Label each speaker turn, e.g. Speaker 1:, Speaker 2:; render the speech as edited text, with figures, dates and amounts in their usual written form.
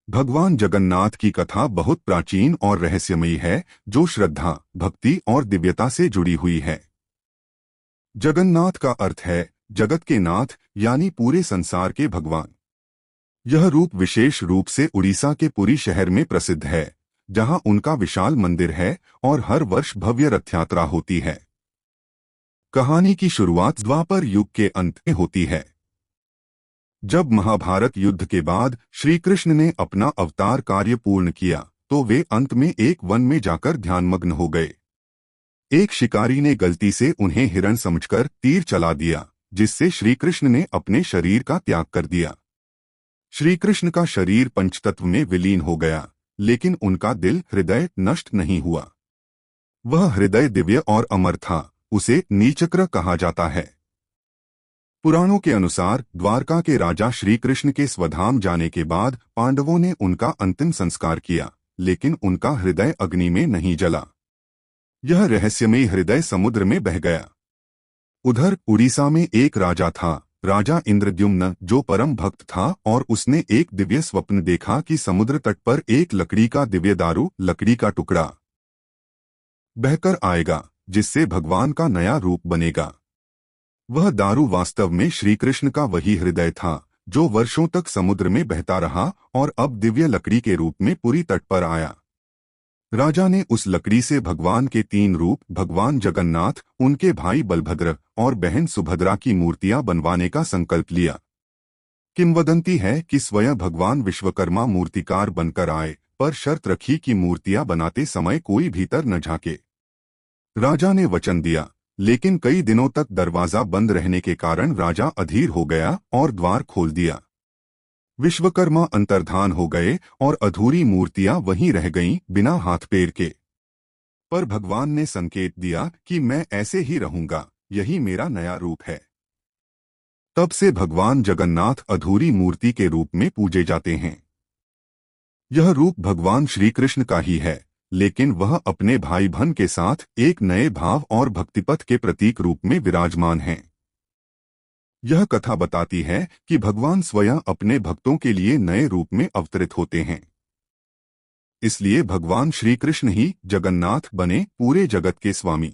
Speaker 1: भगवान जगन्नाथ की कथा बहुत प्राचीन और रहस्यमयी है, जो श्रद्धा, भक्ति और दिव्यता से जुड़ी हुई है। जगन्नाथ का अर्थ है जगत के नाथ, यानी पूरे संसार के भगवान। यह रूप विशेष रूप से उड़ीसा के पुरी शहर में प्रसिद्ध है, जहां उनका विशाल मंदिर है और हर वर्ष भव्य रथ यात्रा होती है। कहानी की शुरुआत द्वापर युग के अंत में होती है। जब महाभारत युद्ध के बाद श्री कृष्ण ने अपना अवतार कार्य पूर्ण किया, तो वे अंत में एक वन में जाकर ध्यानमग्न हो गए। एक शिकारी ने गलती से उन्हें हिरण समझकर तीर चला दिया, जिससे श्री कृष्ण ने अपने शरीर का त्याग कर दिया। श्री कृष्ण का शरीर पंचतत्व में विलीन हो गया, लेकिन उनका दिल हृदय नष्ट नहीं हुआ। वह हृदय दिव्य और अमर था, उसे नीलचक्र कहा जाता है। पुराणों के अनुसार द्वारका के राजा श्री कृष्ण के स्वधाम जाने के बाद पांडवों ने उनका अंतिम संस्कार किया, लेकिन उनका हृदय अग्नि में नहीं जला। यह रहस्यमय हृदय समुद्र में बह गया। उधर उड़ीसा में एक राजा था, राजा इंद्रद्युम्न, जो परम भक्त था, और उसने एक दिव्य स्वप्न देखा कि समुद्र तट पर एक लकड़ी का दिव्य दारू, लकड़ी का टुकड़ा बहकर आएगा, जिससे भगवान का नया रूप बनेगा। वह दारू वास्तव में श्री कृष्ण का वही हृदय था, जो वर्षों तक समुद्र में बहता रहा और अब दिव्य लकड़ी के रूप में पुरी तट पर आया। राजा ने उस लकड़ी से भगवान के 3 रूप, भगवान जगन्नाथ, उनके भाई बलभद्र और बहन सुभद्रा की मूर्तियां बनवाने का संकल्प लिया। किंवदंती है कि स्वयं भगवान विश्वकर्मा मूर्तिकार बनकर आए, पर शर्त रखी कि मूर्तियां बनाते समय कोई भीतर न झांके। राजा ने वचन दिया, लेकिन कई दिनों तक दरवाजा बंद रहने के कारण राजा अधीर हो गया और द्वार खोल दिया। विश्वकर्मा अंतर्धान हो गए और अधूरी मूर्तियां वहीं रह गईं, बिना हाथ पैर के। पर भगवान ने संकेत दिया कि मैं ऐसे ही रहूंगा, यही मेरा नया रूप है। तब से भगवान जगन्नाथ अधूरी मूर्ति के रूप में पूजे जाते हैं। यह रूप भगवान श्री कृष्ण का ही है, लेकिन वह अपने भाई बहन के साथ एक नए भाव और भक्तिपथ के प्रतीक रूप में विराजमान हैं। यह कथा बताती है कि भगवान स्वयं अपने भक्तों के लिए नए रूप में अवतरित होते हैं। इसलिए भगवान श्री कृष्ण ही जगन्नाथ बने, पूरे जगत के स्वामी।